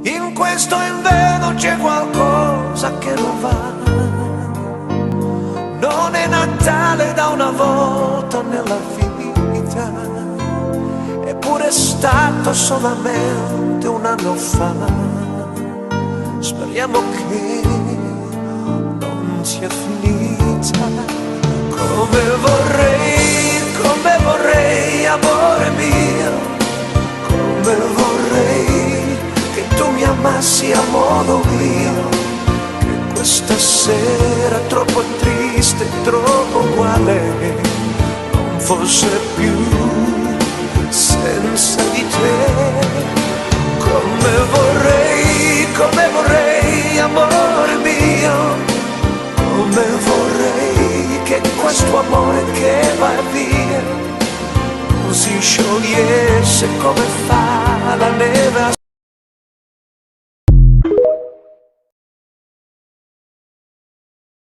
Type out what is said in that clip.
In questo inverno c'è qualcosa che non va. Non è Natale da una volta nella vita, eppure è stato solamente un anno fa. Speriamo che non sia finita. Come vorrei, amore mio, come vorrei che tu mi amassi a modo mio, che questa sera troppo triste, troppo uguale non fosse più senza di te. Come vorrei, amore mio, come vorrei che questo amore che va via non si sciogliesse come